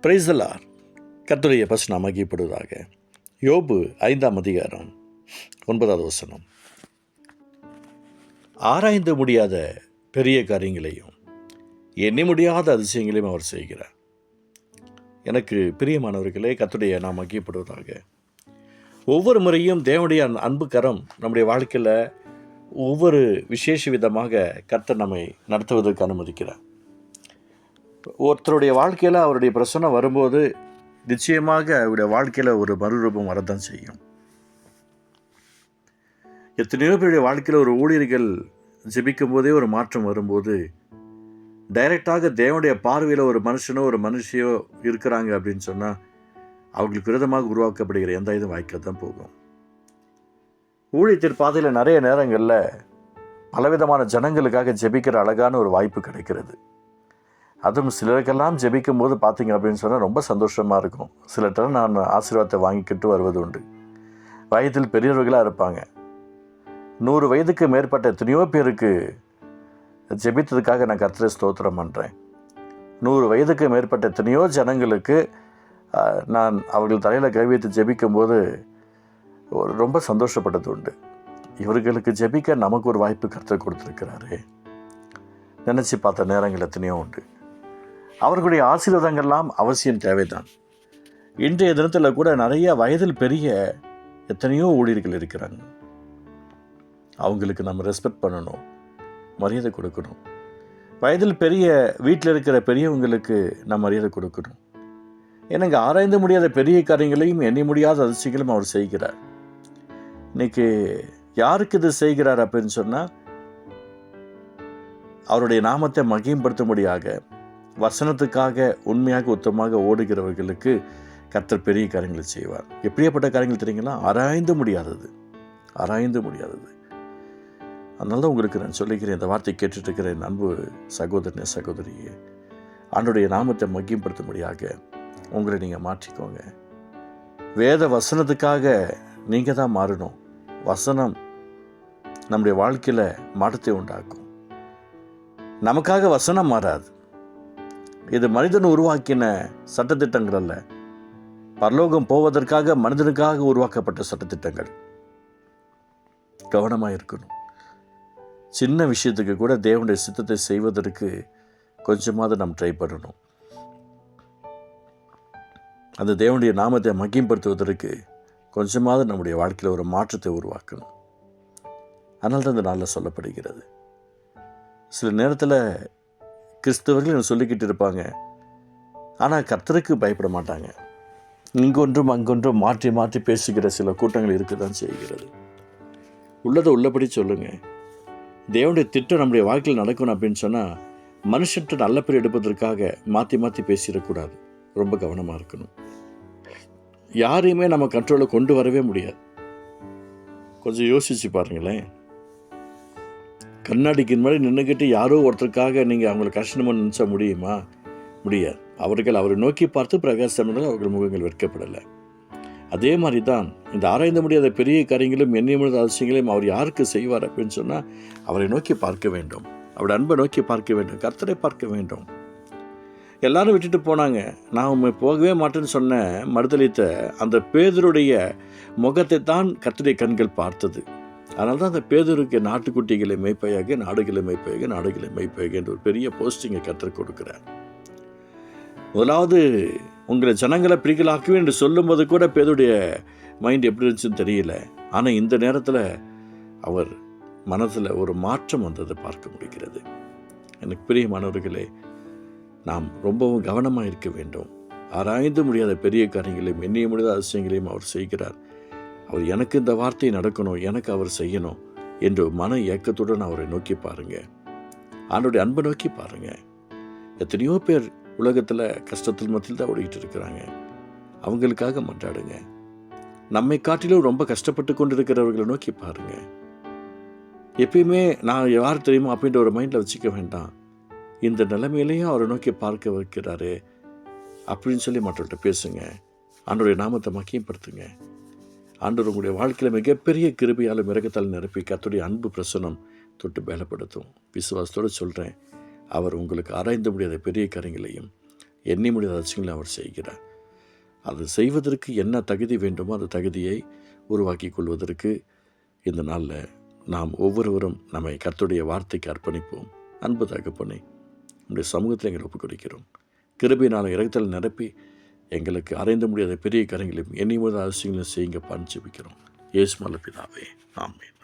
Praise the Lord. கர்த்தருடைய பரிசுத்த நாமம் மகிமைப்படுவதாக. யோபு 5ஆம் அதிகாரம் 9வது வசனம். ஆராய்ந்து முடியாத பெரிய காரியங்களையும் எண்ணி முடியாத அதிசயங்களையும் அவர் செய்கிறார். எனக்கு பிரியமானவர்களே, கர்த்தருடைய நாமம் மகிமைப்படுவதாக. ஒவ்வொரு முறையும் தேவனுடைய அன்பு கரம் நம்முடைய வாழ்க்கையில் ஒவ்வொரு விசேஷ விதமாக கர்த்தர் நம்மை நடத்துவதற்கு அனுமதிக்கிறார். ஒருத்தருடைய வாழ்க்கையில் அவருடைய பிரசன்னம் வரும்போது நிச்சயமாக அவருடைய வாழ்க்கையில் ஒரு மறுரூபம் வரதான் செய்யும். எத்தனையோ பேருடைய வாழ்க்கையில் ஒரு ஊழியர்கள் ஜெபிக்கும் போதே ஒரு மாற்றம் வரும்போது டைரெக்டாக தேவனுடைய பார்வையில் ஒரு மனுஷனோ ஒரு மனுஷியோ இருக்கிறாங்க அப்படின்னு சொன்னால் அவங்களுக்கு விரோதமாக உருவாக்கப்படுகிற எந்த இதுவும் வாய்க்கில் தான் போகும். ஊழியத்தின் பாதையில் நிறைய நேரங்களில் பலவிதமான ஜனங்களுக்காக ஜெபிக்கிற அழகான ஒரு வாய்ப்பு கிடைக்கிறது. அதுவும் சிலருக்கெல்லாம் ஜெபிக்கும் போது பார்த்தீங்க அப்படின்னு சொன்னால் ரொம்ப சந்தோஷமாக இருக்கும். சிலர்கிட்ட நான் ஆசீர்வாதத்தை வாங்கிக்கிட்டு வருவது உண்டு. வயதில் பெரியவர்களாக இருப்பாங்க. 100 வயதுக்கு மேற்பட்ட எத்தனையோ பேருக்கு ஜெபித்ததுக்காக நான் கர்த்தரை ஸ்தோத்திரம் பண்ணுறேன். 100 வயதுக்கு மேற்பட்ட எத்தனையோ ஜனங்களுக்கு நான் அவர்கள் தலையில் கை வைத்து ஜெபிக்கும்போது ரொம்ப சந்தோஷப்பட்டது உண்டு. இவர்களுக்கு ஜெபிக்க நமக்கு ஒரு வாய்ப்பு கர்த்தர் கொடுத்துருக்கிறாரு நினச்சி பார்த்த நேரங்கள் எத்தனையோ உண்டு. அவர்களுடைய ஆசீர்வாதங்கள்லாம் அவசியம் தேவைதான். இன்றைய தினத்தில் கூட நிறைய வயதில் பெரிய எத்தனையோ ஊழியர்கள் இருக்கிறாங்க. அவங்களுக்கு நம்ம ரெஸ்பெக்ட் பண்ணணும், மரியாதை கொடுக்கணும். வயதில் பெரிய வீட்டில் இருக்கிற பெரியவங்களுக்கு நம்ம மரியாதை கொடுக்கணும். எனக்கு ஆராய்ந்து முடியாத பெரிய காரியங்களையும் எண்ணி முடியாத அதிசயங்களும் அவர் செய்கிறார். இன்னைக்கு யாருக்கு இது செய்கிறார் அப்படின்னு சொன்னால், அவருடைய நாமத்தை மகிமைப்படுத்தும்படியாக வசனத்துக்காக உண்மையாக உத்தமமாக ஓடுகிறவர்களுக்கு கர்த்தர் பெரிய காரியங்களை செய்வார். எப்படியாப்பட்ட காரியங்கள் தெரியுங்களா? ஆராய்ந்து முடியாதது. அதனால தான் உங்களுக்கு நான் சொல்லிக்கிறேன், இந்த வார்த்தை கேட்டுட்டு இருக்கிற என் அன்பு சகோதரனே சகோதரியே, ஆண்டவருடைய நாமத்தை மகிமைப்படுத்தும்படியாக உங்களை நீங்கள் மாற்றிக்கோங்க. வேத வசனத்துக்காக நீங்கள் தான் மாறணும். வசனம் நம்முடைய வாழ்க்கையில் மாற்றத்தை உண்டாக்கும். நமக்காக வசனம் மாறாது. இது மனிதன் உருவாக்கின சட்டத்திட்டங்கள் அல்ல. பரலோகம் போவதற்காக மனிதனுக்காக உருவாக்கப்பட்ட சட்டத்திட்டங்கள். கவனமாக இருக்கணும். சின்ன விஷயத்துக்கு கூட தேவனுடைய சித்தத்தை செய்வதற்கு கொஞ்சமாவது நாம் ட்ரை பண்ணணும். அந்த தேவனுடைய நாமத்தை மகிமைப்படுத்துவதற்கு கொஞ்சமாவது நம்முடைய வாழ்க்கையில் ஒரு மாற்றத்தை உருவாக்கணும். அதனால தான் இந்த நாளில் சொல்லப்படுகிறது. சில நேரத்தில் கிறிஸ்தவர்கள் சொல்லிக்கிட்டு இருப்பாங்க, ஆனால் கர்த்தருக்கு பயப்பட மாட்டாங்க. இங்கொன்றும் அங்கொன்றும் மாற்றி மாற்றி பேசுகிற சில கூட்டங்கள் இருக்க தான் செய்கிறது. உள்ளதை உள்ளபடி சொல்லுங்கள். தேவனுடைய திட்டம் நம்முடைய வாழ்க்கையில் நடக்கணும் அப்படின்னு சொன்னால் மனுஷன்ட்டு நல்ல பேர் எடுப்பதற்காக மாற்றி மாற்றி பேசிடக்கூடாது. ரொம்ப கவனமாக இருக்கணும். யாரையுமே நம்ம கண்ட்ரோலில் கொண்டு வரவே முடியாது. கொஞ்சம் யோசிச்சு பாருங்களேன். கண்ணாடிக்கு முன்னாடி நின்றுக்கிட்டு யாரோ ஒருத்தருக்காக நீங்கள் அவங்களை கஷ்டமாக நினச்சா முடியுமா? முடியாது. அவரை நோக்கி பார்த்து பிரகாசம் அவர்கள் முகங்கள் வெட்கப்படலை. அதே மாதிரி தான் இந்த ஆராய்ந்து முடியாத பெரிய காரியங்களும் எண்ணி முடியாத அவசியங்களையும் அவர் யாருக்கு செய்வார் அப்படின்னு சொன்னால் அவரை நோக்கி பார்க்க வேண்டும். அவருடைய அன்பை நோக்கி பார்க்க வேண்டும். கர்த்தரை பார்க்க வேண்டும். எல்லாரும் விட்டுட்டு போனாங்க. நான் போகவே மாட்டேன்னு சொன்ன மறுதளித்த அந்த பேதுருடைய முகத்தை தான் கர்த்தருடைய கண்கள் பார்த்தது. அதனால தான் அந்த பேதுருக்கு நாட்டுக்குட்டிகளை மேய்ப்பையாக, நாடுகளை மேய்ப்பையாக என்ற ஒரு பெரிய போஸ்டிங்கை கர்த்தர் கொடுக்கிறார். முதலாவது உங்களை ஜனங்களை பிரிக்கலாக்குவே என்று சொல்லும்போது கூட பேதுடைய மைண்ட் எப்படி இருந்துச்சுன்னு தெரியல. ஆனால் இந்த நேரத்தில் அவர் மனதில் ஒரு மாற்றம் வந்ததை பார்க்க முடிகிறது. எனக்கு பிரியமானவர்களே, நாம் ரொம்பவும் கவனமாக இருக்க வேண்டும். ஆராய்ந்து முடியாத பெரிய காரியங்களையும் எண்ணிய முடியாத அதிசயங்களையும் அவர் செய்கிறார். அவர் எனக்கு இந்த வார்த்தை நடக்கணும், எனக்கு அவர் செய்யணும் என்று மன ஏக்கத்துடன் அவரை நோக்கி பாருங்கள். ஆண்டவருடைய அன்பை நோக்கி பாருங்கள். எத்தனையோ பேர் உலகத்தில் கஷ்டத்தில் மத்தியில் தான் ஓடிக்கிட்டு இருக்கிறாங்க. அவங்களுக்காக மன்றாடுங்க. நம்மை காட்டிலும் ரொம்ப கஷ்டப்பட்டு கொண்டு இருக்கிறவர்களை நோக்கி பாருங்கள். எப்பயுமே நான் யார் தெரியுமா அப்படின்ற ஒரு மைண்டில் வச்சுக்க வேண்டாம். இந்த நிலைமையிலையும் அவரை நோக்கி பார்க்க வைக்கிறாரு அப்படின்னு சொல்லி மற்றவர்கிட்ட பேசுங்க. ஆண்டவருடைய நாமத்தை மகிமைப்படுத்துங்க. ஆண்டவர் உங்களுடைய வாழ்க்கையில் மிகப்பெரிய கிருபையாலும் இரக்கத்தால் நிரப்பி கர்த்தருடைய அன்பு பிரசன்னம் தொட்டு பலப்படுத்தும். விசுவாசத்தோடு சொல்கிறேன், அவர் உங்களுக்கு ஆராய்ந்து முடியாத பெரிய காரியங்களையும் எண்ணி முடியாத அதிசயங்களை அவர் செய்கிறார். அது செய்வதற்கு என்ன தகுதி வேண்டுமோ அந்த தகுதியை உருவாக்கி கொள்வதற்கு இந்த நாளில் நாம் ஒவ்வொருவரும் நம்மை கர்த்தருடைய வார்த்தைக்கு அர்ப்பணிப்போம். அன்பு தகப்பனே, நம்முடைய சமூகத்தில் எங்களை ஒப்புக் கொடுக்கிறோம். கிருபையினால் இரத்தல் நிரப்பி எங்களுக்கு அறைந்த முடியாத பெரிய காரியங்களையும் எண்ணி முடியாத அதிசயங்களையும் செய்யுங்க ஜெபிக்கிறோம். இயேசு நல்ல பிதாவே, ஆமென்.